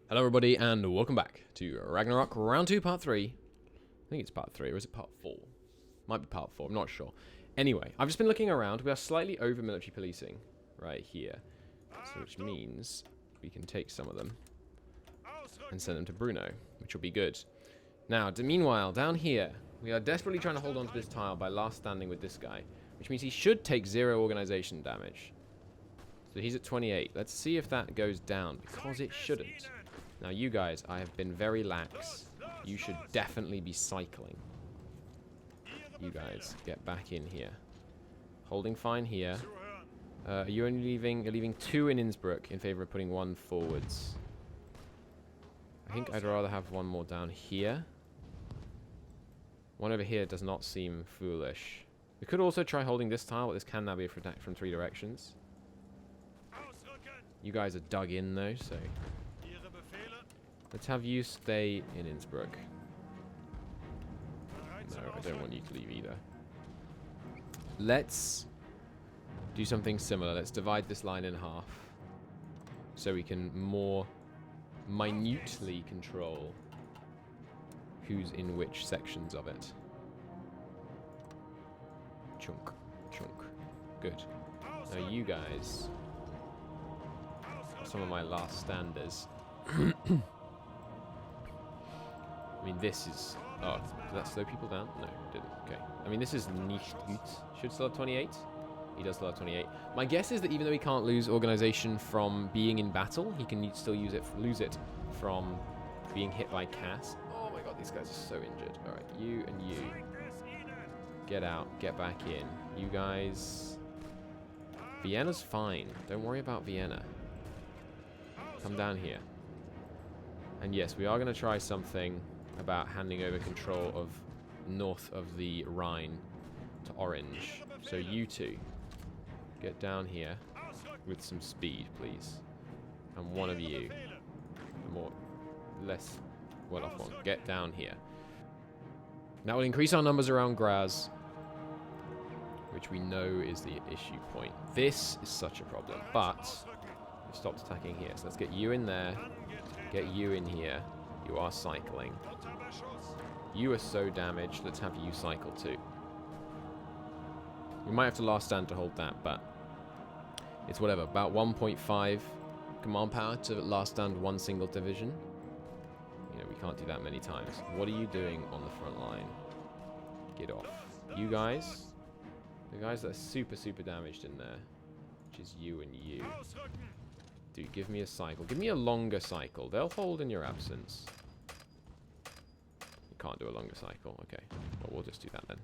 Hello everybody and welcome back to Ragnarok Round 2 Part 3. I think it's Part 3 or is it Part 4? Might be Part 4, I'm not sure. Anyway, I've just been looking around. We are slightly over military policing right here. So which means we can take some of them and send them to Bruno, which will be good. Now, meanwhile, down here, we are desperately trying to hold on to this tile by last standing with this guy, which means he should take 0 organization damage. So he's at 28. Let's see if that goes down, because it shouldn't. Now you guys, I have been very lax. You should definitely be cycling. You guys, get back in here. Holding fine here. You're only leaving. You're leaving 2 in Innsbruck in favor of putting 1 forwards. I think I'd rather have 1 more down here. 1 over here does not seem foolish. We could also try holding this tile, but this can now be attacked from 3 directions. You guys are dug in though, so let's have you stay in Innsbruck. No, I don't want you to leave either. Let's do something similar. Let's divide this line in half so we can more minutely control who's in which sections of it. Chunk, chunk. Good. Now you guys are some of my last standers. I mean, this is... Oh, did that slow people down? No, it didn't. Okay. I mean, this is nicht gut. Should still have 28. He does still have 28. My guess is that even though he can't lose organization from being in battle, he can still lose it from being hit by Cass. Oh my god, these guys are so injured. Alright, you and you. Get out. Get back in. You guys... Vienna's fine. Don't worry about Vienna. Come down here. And yes, we are going to try something about handing over control of north of the Rhine to Orange. So you two, get down here with some speed, please. And one of you, less well off one, get down here. That will increase our numbers around Graz, which we know is the issue point. This is such a problem, but we've stopped attacking here. So let's get you in there, get you in here. You are cycling. You are so damaged. Let's have you cycle too. We might have to last stand to hold that, but it's whatever. About 1.5 command power to last stand 1 single division. You know, we can't do that many times. What are you doing on the front line? Get off. You guys, the guys that are super, super damaged in there, which is you and you. Dude, give me a cycle. Give me a longer cycle. They'll hold in your absence. You can't do a longer cycle. Okay. Well, we'll just do that then.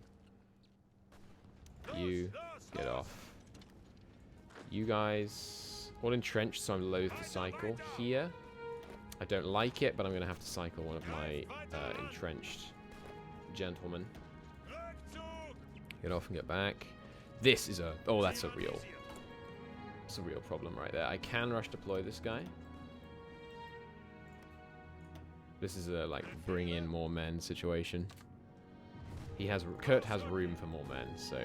You, get off. You guys, all entrenched, so I'm loath to cycle. Here, I don't like it, but I'm going to have to cycle one of my entrenched gentlemen. Get off and get back. This is a... Oh, that's a real... It's a real problem right there. I can rush deploy this guy. This is a like bring in more men situation. Kurt has room for more men, so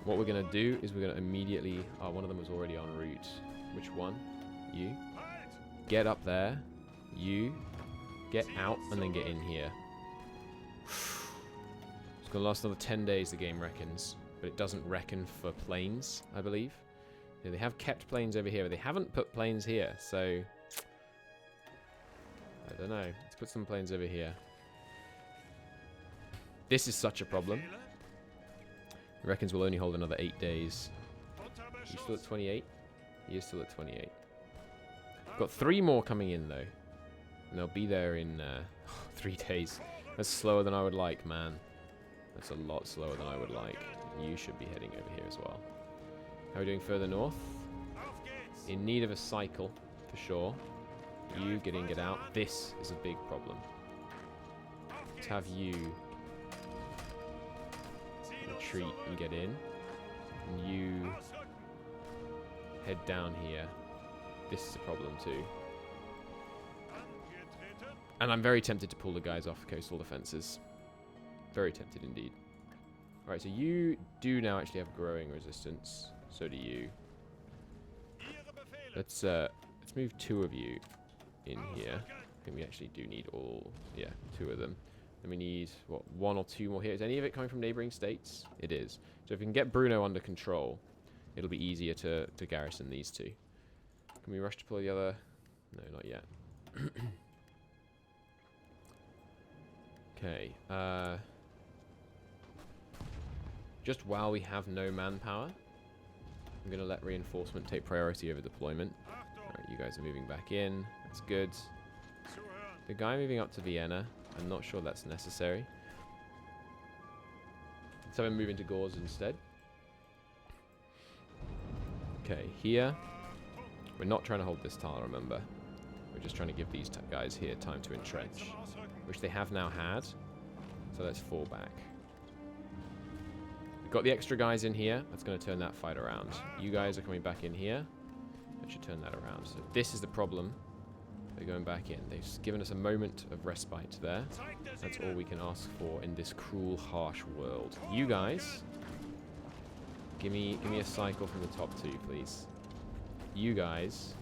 what we're gonna do is we're gonna immediately... Oh, one of them was already en route. Which one? You. Get up there. You. Get out and then get in here. It's gonna last another 10 days, the game reckons. But it doesn't reckon for planes, I believe. Yeah, they have kept planes over here, but they haven't put planes here, so... I don't know. Let's put some planes over here. This is such a problem. He reckons we'll only hold another 8 days. He's still at 28? He is still at 28. Got 3 more coming in, though. And they'll be there in 3 days. That's slower than I would like, man. That's a lot slower than I would like. You should be heading over here as well. How are we doing further north? In need of a cycle, for sure. You get in, get out. This is a big problem. Let's have you retreat and get in. And you head down here. This is a problem too. And I'm very tempted to pull the guys off coastal defenses. Very tempted indeed. Alright, so you do now actually have growing resistance. So do you. Let's Let's move 2 of you in here. I think we actually do need all, yeah, 2 of them. Then we need, what, 1 or 2 more here. Is any of it coming from neighboring states? It is. So if we can get Bruno under control, it'll be easier to garrison these 2. Can we rush to pull the other? No, not yet. Okay. Just while we have no manpower, I'm going to let reinforcement take priority over deployment. Alright, you guys are moving back in. That's good. The guy moving up to Vienna, I'm not sure that's necessary. Let's have him move into Gauze instead. Okay, here. We're not trying to hold this tile, remember. We're just trying to give these guys here time to entrench, which they have now had. So let's fall back. We've got the extra guys in here. That's going to turn that fight around. You guys are coming back in here. That should turn that around. So this is the problem. They're going back in. They've given us a moment of respite there. That's all we can ask for in this cruel, harsh world. You guys, give me a cycle from the top 2, please. You guys.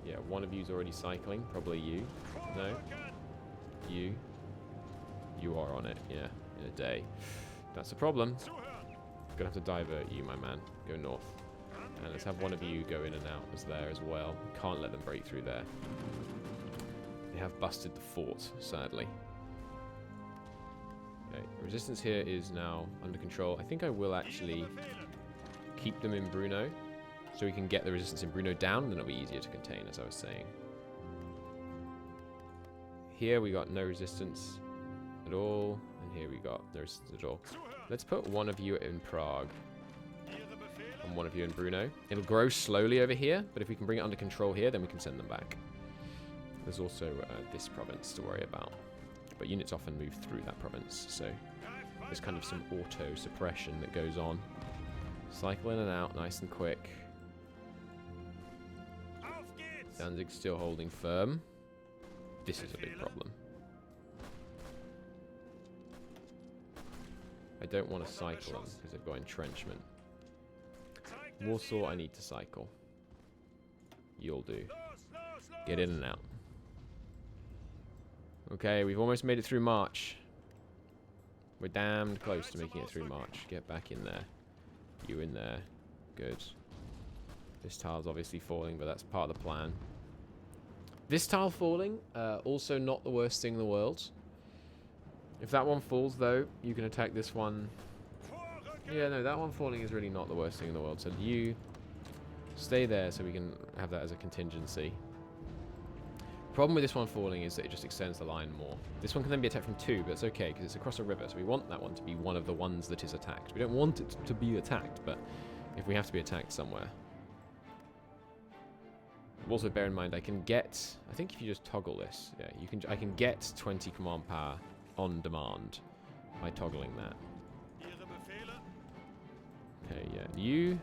Yeah, one of you's already cycling. Probably you. No. You. You are on it, yeah, in a day. That's a problem. Gonna have to divert you, my man. Go north. And let's have one of you go in and out as there as well. Can't let them break through there. They have busted the fort, sadly. Okay, resistance here is now under control. I think I will actually keep them in Bruno, so we can get the resistance in Bruno down, then it'll be easier to contain, as I was saying. Here we got no resistance at all, and here we got no resistance at all. Let's put one of you in Prague and one of you in Bruno. It'll grow slowly over here, but if we can bring it under control here, then we can send them back. There's also this province to worry about, but units often move through that province, so there's kind of some auto suppression that goes on. Cycle in and out nice and quick. Danzig's still holding firm. This is a big problem. I don't want to cycle them because they've got entrenchment. Warsaw, I need to cycle. You'll do. Get in and out. Okay, we've almost made it through March. We're damned close to making it through March. Get back in there. You in there. Good. This tile's obviously falling, but that's part of the plan. This tile falling, also not the worst thing in the world. If that one falls, though, you can attack this one. Yeah, no, that one falling is really not the worst thing in the world. So you stay there so we can have that as a contingency. Problem with this one falling is that it just extends the line more. This one can then be attacked from 2, but it's okay because it's across a river, so we want that one to be one of the ones that is attacked. We don't want it to be attacked, but if we have to be attacked somewhere. Also bear in mind I can get, I think if you just toggle this, yeah, I can get 20 command power on demand by toggling that. Okay, yeah, you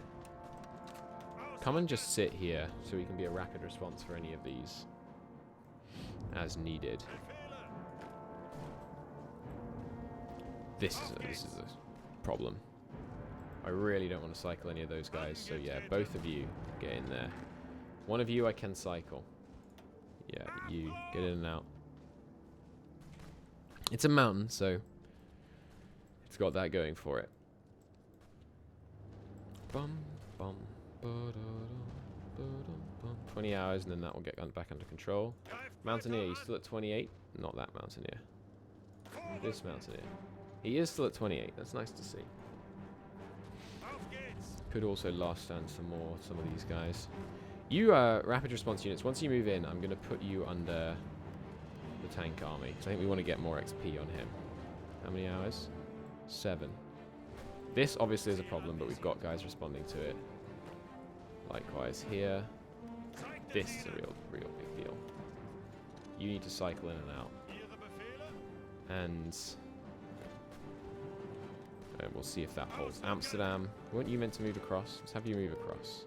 come and just sit here so we can be a rapid response for any of these as needed. This is a problem. I really don't want to cycle any of those guys, so yeah, both of you get in there. One of you I can cycle. Yeah, you get in and out. It's a mountain, so it's got that going for it. Bum, bum, 20 hours, and then that will get back under control. Mountaineer, you still at 28? Not that Mountaineer. This Mountaineer. He is still at 28. That's nice to see. Could also last stand some more, some of these guys. You rapid response units, once you move in, I'm going to put you under the tank army. So I think we want to get more XP on him. How many hours? 7. This obviously is a problem, but we've got guys responding to it. Likewise here. This is a real big deal. You need to cycle in and out. And we'll see if that holds. Amsterdam. Weren't you meant to move across? Let's have you move across.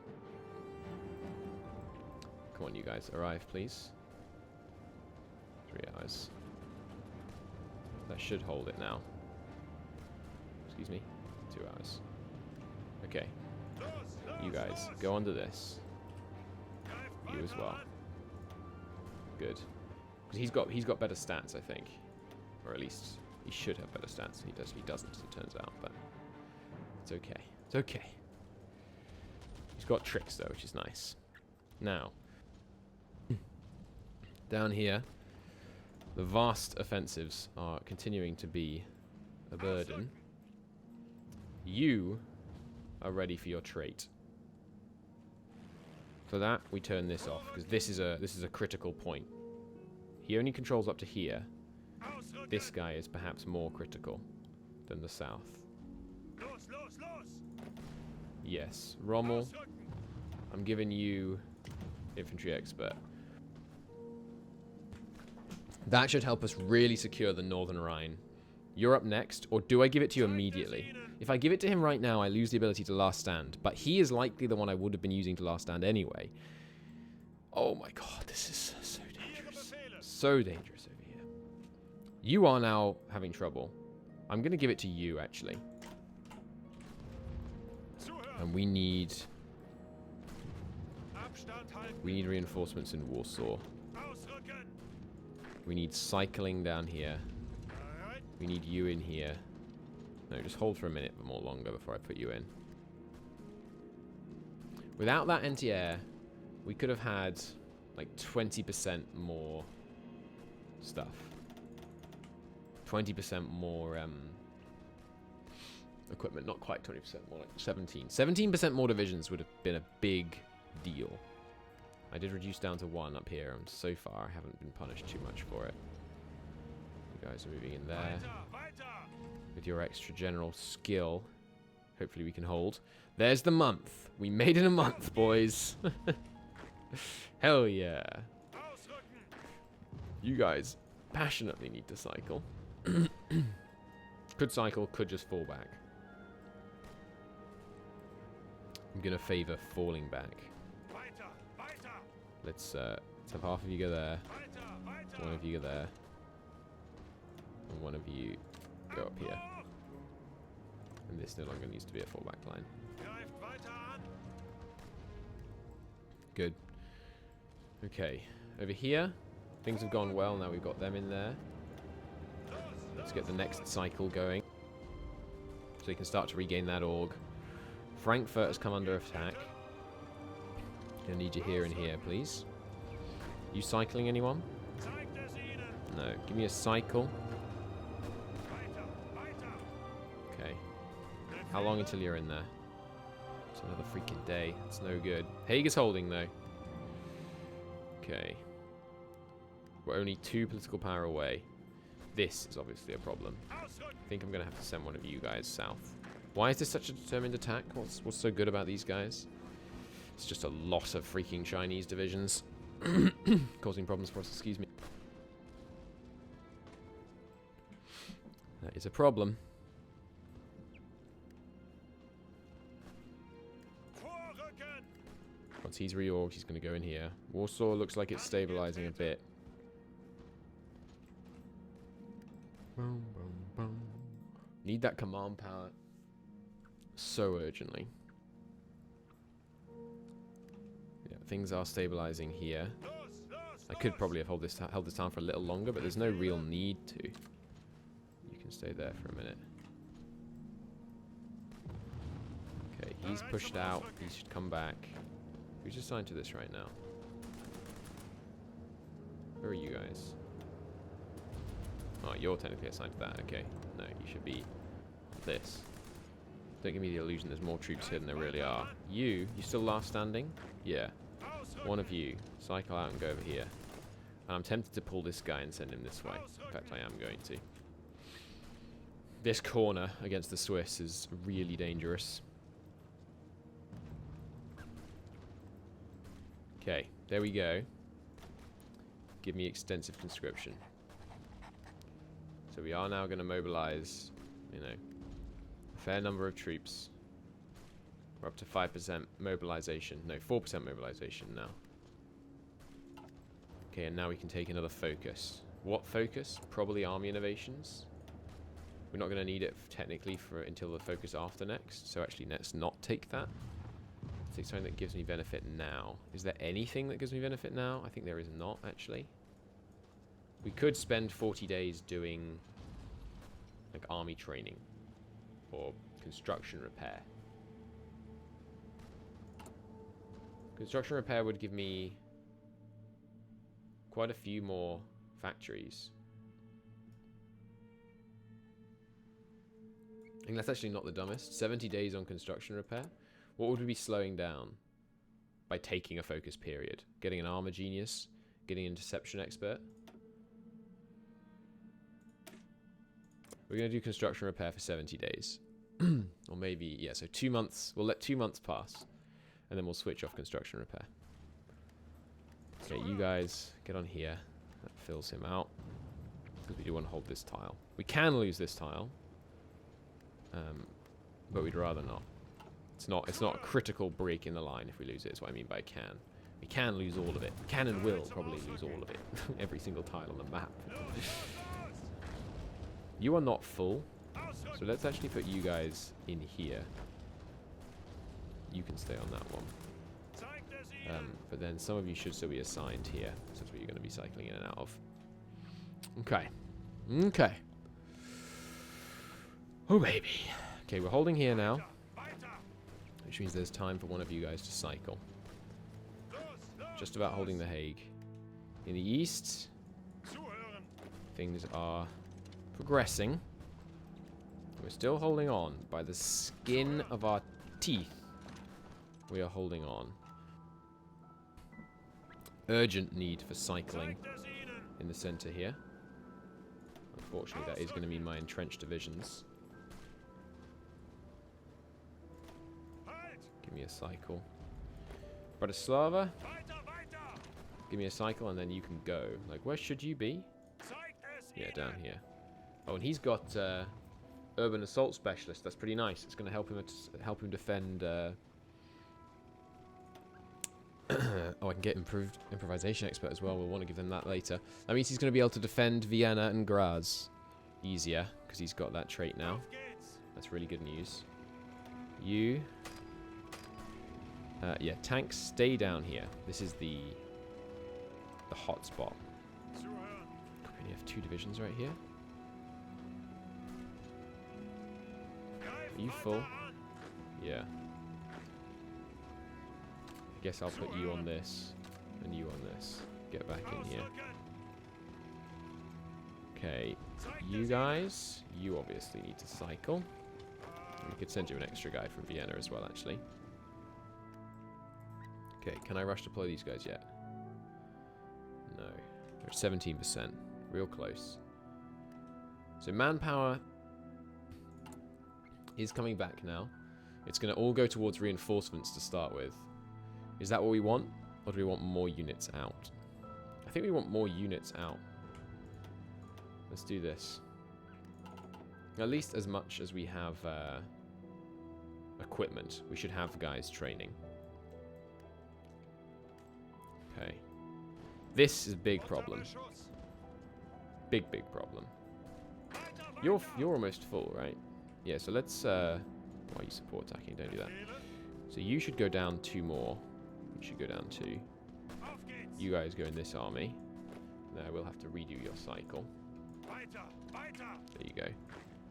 Come on, you guys. Arrive, please. 3 hours. That should hold it now. Excuse me. 2 hours. Okay. You guys, go under this. you as well. Good. Because he's got better stats, I think. Or at least he should have better stats. He doesn't, it turns out, but it's okay. It's okay. He's got tricks though, which is nice. Now, down here, the vast offensives are continuing to be a burden. You are ready for your trait. For that, we turn this off because this is a critical point. He only controls up to here. This guy is perhaps more critical than the south. Yes, Rommel, I'm giving you infantry expert. That should help us really secure the Northern Rhine. You're up next, or do I give it to you immediately? If I give it to him right now, I lose the ability to last stand, but he is likely the one I would have been using to last stand anyway. Oh my god, this is so dangerous. So dangerous over here. You are now having trouble. I'm going to give it to you, actually. And we need reinforcements in Warsaw. We need cycling down here. We need you in here. No, just hold for a minute more longer before I put you in. Without that anti-air, we could have had like 20% more stuff. 20% more equipment. Not quite 20%, more like 17. 17% more divisions would have been a big deal. I did reduce down to 1 up here, and so far I haven't been punished too much for it. You guys are moving in there. With your extra general skill, hopefully we can hold. There's the month. We made it a month, boys. Hell yeah. You guys passionately need to cycle. Could cycle, could just fall back. I'm going to favor falling back. Let's have half of you go there. One of you go there. And one of you go up here. And this no longer needs to be a fallback line. Good. Okay. Over here, things have gone well. Now we've got them in there. Let's get the next cycle going. So you can start to regain that org. Frankfurt has come under attack. I need you here and here, please. You cycling anyone? No. Give me a cycle. Okay. How long until you're in there? It's another freaking day. It's no good. Haig is holding, though. Okay. We're only 2 political power away. This is obviously a problem. I think I'm going to have to send one of you guys south. Why is this such a determined attack? What's so good about these guys? It's just a lot of freaking Chinese divisions. Causing problems for us, excuse me. That is a problem. Once he's reorged, he's going to go in here. Warsaw looks like it's stabilizing a bit. Boom, boom, boom. Need that command power so urgently. Yeah, things are stabilizing here. I could probably have held this town for a little longer, but there's no real need to. You can stay there for a minute. Okay, he's pushed out. He should come back. Who's assigned to this right now? Who are you guys? Oh, you're technically assigned to that. Okay. No, you should be this. Don't give me the illusion there's more troops here than there really are. You still last standing? Yeah. One of you, cycle out and go over here. And I'm tempted to pull this guy and send him this way. In fact, I am going to. This corner against the Swiss is really dangerous. Okay, there we go. Give me extensive conscription. So we are now going to mobilize, you know, a fair number of troops. We're up to 5% mobilization. No, 4% mobilization now. Okay, and now we can take another focus. What focus? Probably army innovations. We're not going to need it technically for until the focus after next. So actually, let's not take that. take something that gives me benefit now. Is there anything that gives me benefit now? I think there is not, actually. We could spend 40 days doing like army training or construction repair. Construction repair would give me quite a few more factories. I think that's actually not the dumbest. 70 days on construction repair. What would we be slowing down by taking a focus period? Getting an armor genius? Getting an interception expert? We're going to do construction repair for 70 days. Or maybe, yeah, so 2 months. We'll let 2 months pass. And then we'll switch off construction repair. Okay, you guys get on here. That fills him out. Because we do want to hold this tile. We can lose this tile. But we'd rather not. It's not a critical break in the line if we lose it, is what I mean by can. We can lose all of it. We can and will probably lose all of it. Every single tile on the map. You are not full. So let's actually put you guys in here. You can stay on that one. But then some of you should still be assigned here. So that's what you're going to be cycling in and out of. Okay. Okay. Oh, baby. Okay, we're holding here now. Which means there's time for one of you guys to cycle. Just about holding the Hague. In the east, things are progressing. We're still holding on. By the skin of our teeth, we are holding on. Urgent need for cycling in the center here. Unfortunately, that is going to mean my entrenched divisions. Give me a cycle. Bratislava, give me a cycle and then you can go. Like, where should you be? Yeah, down here. Oh, and he's got urban assault specialist. That's pretty nice. It's going to help him defend. Oh, I can get improved improvisation expert as well. We'll want to give them that later. That means he's going to be able to defend Vienna and Graz easier because he's got that trait now. That's really good news. You. Yeah, tanks, stay down here. This is the hot spot. We only have 2 divisions right here. Are you full? Yeah. I guess I'll put you on this and you on this. Get back in here. Okay, you guys, you obviously need to cycle. We could send you an extra guy from Vienna as well, actually. Okay, can I rush deploy these guys yet? No. They're at 17%. Real close. So manpower is coming back now. It's going to all go towards reinforcements to start with. Is that what we want? Or do we want more units out? I think we want more units out. Let's do this. At least as much as we have equipment, we should have guys training. Okay. This is a big problem. Big problem. You're almost full, right? Yeah, so let's why are you support attacking? Don't do that. So you should go down 2 more. You should go down 2. You guys go in this army. Now we'll have to redo your cycle. There you go.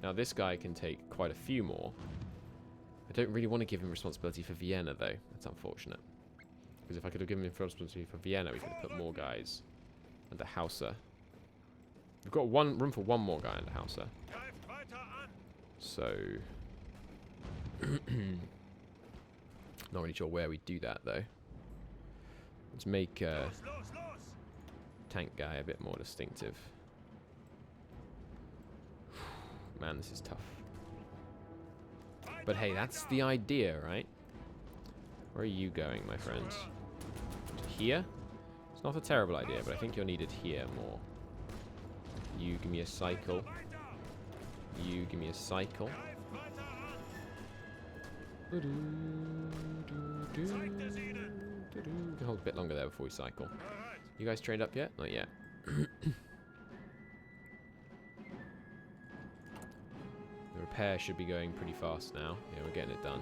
Now this guy can take quite a few more. I don't really want to give him responsibility for Vienna though. That's unfortunate. Because if I could have given him responsibility for Vienna, we could have put more guys under Hauser. We've got room for 1 more guy under Hauser. So... not really sure where we do that though. Let's make tank guy a bit more distinctive. Man, this is tough. But hey, that's the idea, right? Where are you going, my friends? To here? It's not a terrible idea, but I think you're needed here more. You give me a cycle. You give me a cycle. We can hold a bit longer there before we cycle. You guys trained up yet? Not yet. The repair should be going pretty fast now. Yeah, we're getting it done.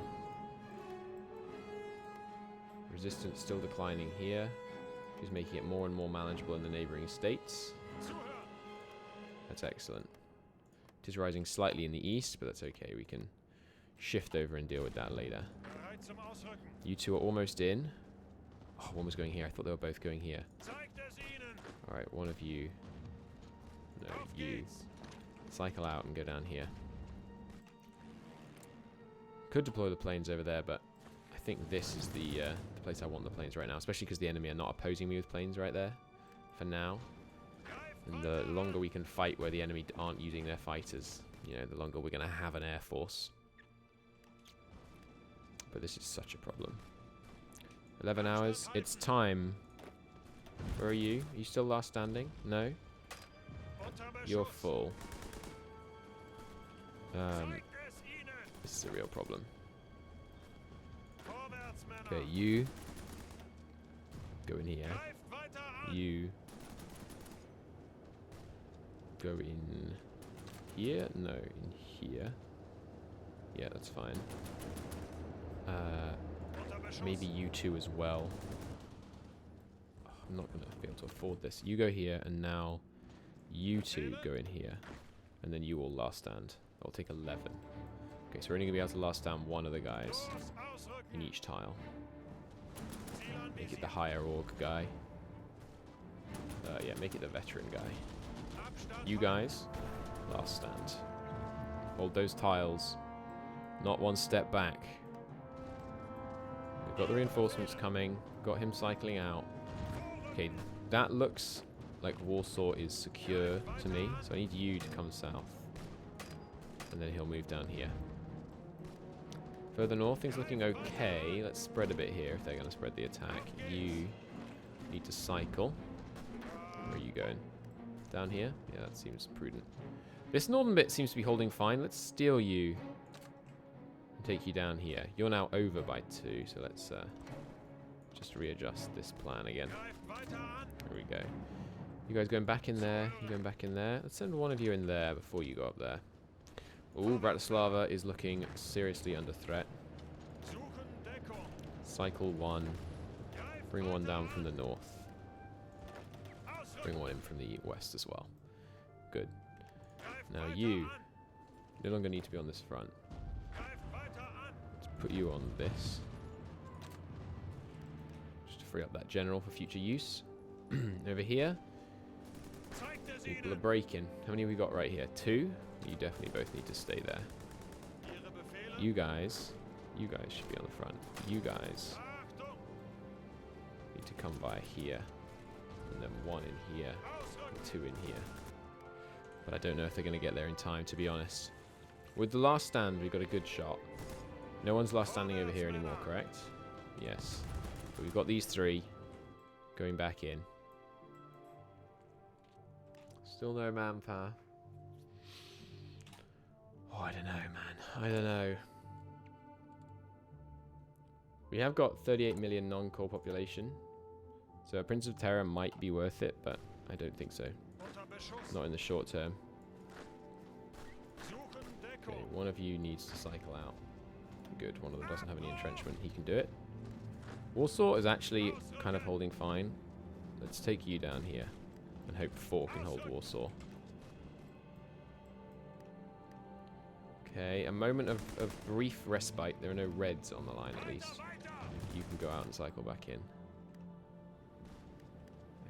Resistance still declining here. Which is making it more and more manageable in the neighbouring states. That's excellent. It is rising slightly in the east, but that's okay. We can shift over and deal with that later. You two are almost in. Oh, one was going here. I thought they were both going here. Alright, one of you. No, you. Cycle out and go down here. Could deploy the planes over there, but I think this is the place I want the planes right now, especially because the enemy are not opposing me with planes right there for now. And the longer we can fight where the enemy aren't using their fighters, you know, the longer we're going to have an air force. But this is such a problem. 11 hours. It's time. Where are you? Are you still last standing? No? You're full. This is a real problem. Okay, you go in here. You go in here? No, in here. Yeah, that's fine. Maybe you two as well. Oh, I'm not going to be able to afford this. You go here, and now you two go in here. And then you all last stand. I'll take 11. Okay, so we're only going to be able to last stand one of the guys in each tile. Make it the higher org guy. Yeah, make it the veteran guy. You guys, last stand. Hold those tiles. Not one step back. We've got the reinforcements coming. Got him cycling out. Okay, that looks like Warsaw is secure to me. So I need you to come south. And then he'll move down here. Further north, things looking okay. Let's spread a bit here if they're going to spread the attack. You need to cycle. Where are you going? Down here? Yeah, that seems prudent. This northern bit seems to be holding fine. Let's steal you and take you down here. You're now over by 2, so let's just readjust this plan again. Here we go. You guys going back in there. You going back in there. Let's send one of you in there before you go up there. Ooh, Bratislava is looking seriously under threat. Cycle one. Bring one down from the north. Bring one in from the west as well. Good. Now you no longer need to be on this front. Let's put you on this. Just to free up that general for future use. Over here. People are breaking. How many have we got right here? 2? You definitely both need to stay there. You guys should be on the front. You guys need to come by here. And then 1 in here. And 2 in here. But I don't know if they're going to get there in time, to be honest. With the last stand, we've got a good shot. No one's last standing over here anymore, correct? Yes. But we've got these 3 going back in. Still no manpower. Oh, I don't know, man. I don't know. We have got 38 million non-core population. So a Prince of Terror might be worth it, but I don't think so. Not in the short term. Okay, one of you needs to cycle out. Good, one of them doesn't have any entrenchment. He can do it. Warsaw is actually kind of holding fine. Let's take you down here and hope 4 can hold Warsaw. Okay, a moment of brief respite. There are no reds on the line at least. You can go out and cycle back in.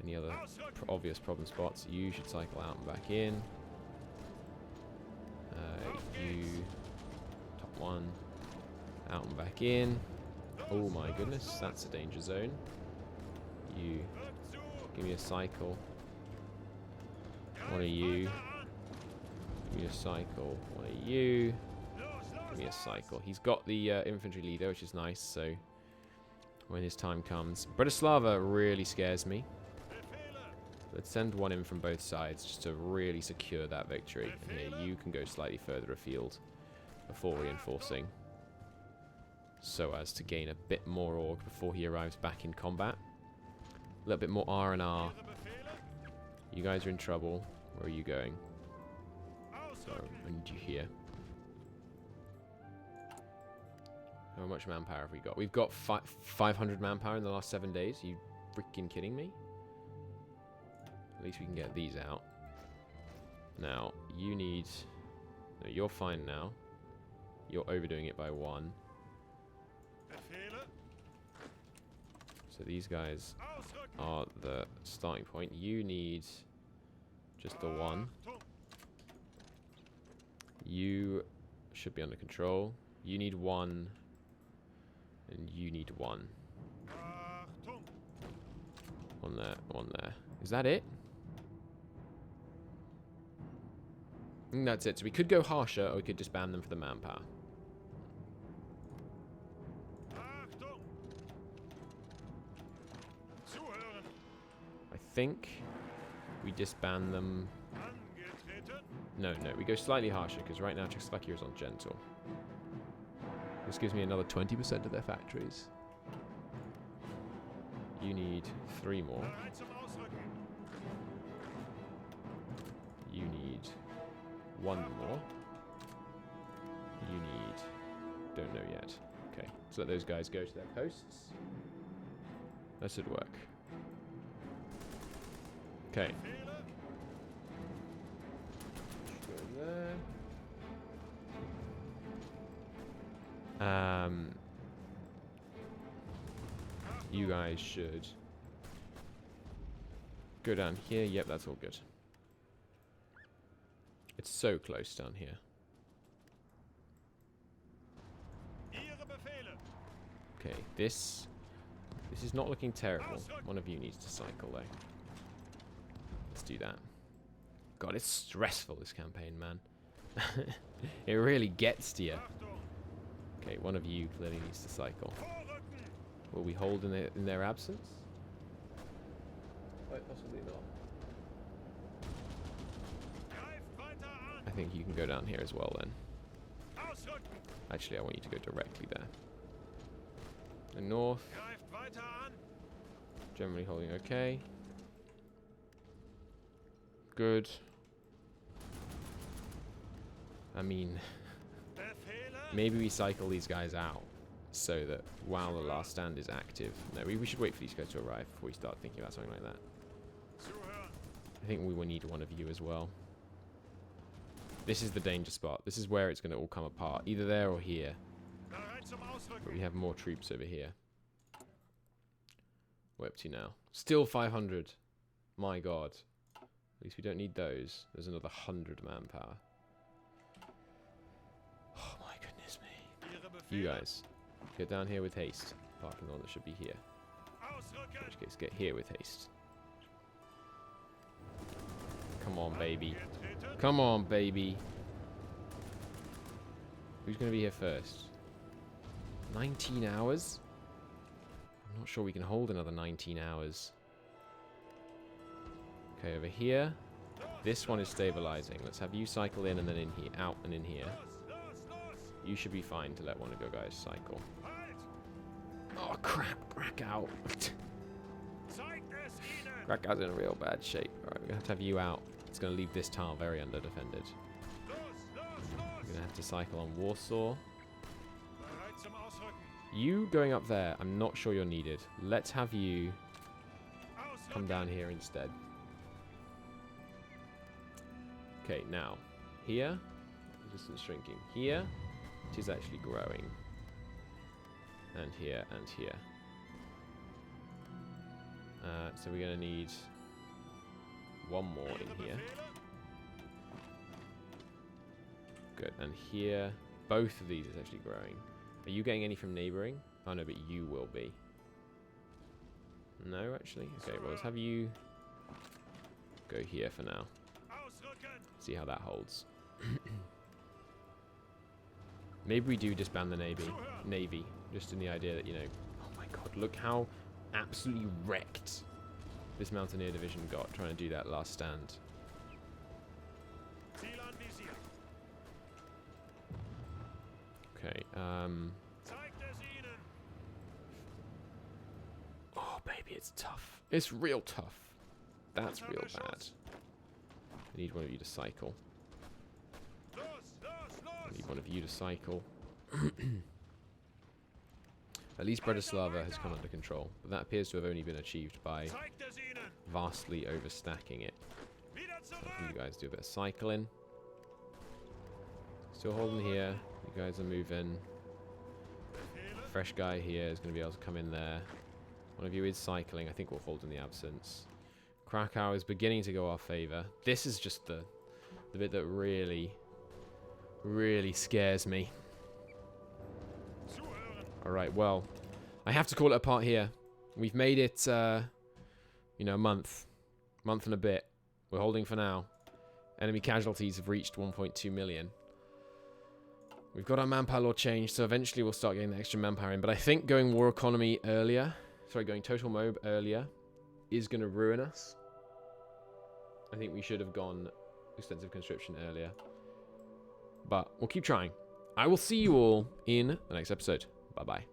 Any other obvious problem spots? You should cycle out and back in. You, top 1, out and back in. Oh my goodness, that's a danger zone. You, give me a cycle. One of you. Give me a cycle. One of you. Give me a cycle. He's got the infantry leader, which is nice, so when his time comes. Bratislava really scares me. Let's send one in from both sides just to really secure that victory. And here, you can go slightly further afield before reinforcing, so as to gain a bit more org before he arrives back in combat. A little bit more R&R. You guys are in trouble. Where are you going? So, I need you here. How much manpower have we got? We've got 500 manpower in the last 7 days. Are you freaking kidding me? At least we can get these out. Now, you need... No, you're fine now. You're overdoing it by 1. So these guys are the starting point. You need just the 1. You should be under control. You need 1. And you need 1. 1 there, 1 there. Is that it? I think that's it. So we could go harsher, or we could just ban them for the manpower. I think we disband them. No, we go slightly harsher, because right now Czechoslovakia is on gentle. This gives me another 20% of their factories. You need 3 more. You need 1 more. You need... Don't know yet. Okay, so let those guys go to their posts. That should work. Okay. Go there. You guys should go down here. Yep, that's all good. It's so close down here. Okay, this is not looking terrible. One of you needs to cycle though. Let's do that. God, it's stressful, this campaign, man. It really gets to you. Okay, one of you clearly needs to cycle. Will we hold in their absence? Quite possibly not. I think you can go down here as well then. Actually, I want you to go directly there. The north. Generally holding okay. Good. I mean, maybe we cycle these guys out so that while the last stand is active. No, we should wait for these guys to arrive before we start thinking about something like that. I think we will need one of you as well. This is the danger spot. This is where it's going to all come apart. Either there or here. But we have more troops over here. We're up to now. Still 500. My god. At least we don't need those. There's another 100 manpower. Oh my goodness me. You guys, get down here with haste. Parking lot that should be here. In which case, get here with haste. Come on, baby. Come on, baby. Who's going to be here first? 19 hours? I'm not sure we can hold another 19 hours. Okay, over here. This one is stabilizing. Let's have you cycle in and then in here. Out and in here. You should be fine to let one of your guys cycle. Oh, crap. Krakow. Krakow's in real bad shape. Alright, we're going to have you out. It's going to leave this tile very under-defended. We're going to have to cycle on Warsaw. You going up there, I'm not sure you're needed. Let's have you come down here instead. Okay, now, here, resistance shrinking. Here, it is actually growing. And here, and here. So we're going to need one more in here. Good, and here, both of these is actually growing. Are you getting any from neighboring? Oh no, but you will be. No, actually? Okay, well, let's have you go here for now. See how that holds. Maybe we do disband the Navy. Just in the idea that, you know... Oh my god, look how absolutely wrecked this Mountaineer division got trying to do that last stand. Okay, oh, baby, it's tough. It's real tough. That's real bad. I need one of you to cycle. I need one of you to cycle. At least Bratislava has come under control, but that appears to have only been achieved by vastly overstacking it. You guys do a bit of cycling. Still holding here. You guys are moving. Fresh guy here is going to be able to come in there. One of you is cycling. I think we'll hold in the absence. Krakow is beginning to go our favour. This is just the bit that really, really scares me. Alright, well, I have to call it a part here. We've made it, you know, a month and a bit. We're holding for now. Enemy casualties have reached 1.2 million. We've got our manpower law changed, so eventually we'll start getting the extra manpower in. But I think going war economy earlier, sorry, going total mob earlier is going to ruin us. I think we should have gone extensive conscription earlier. But we'll keep trying. I will see you all in the next episode. Bye-bye.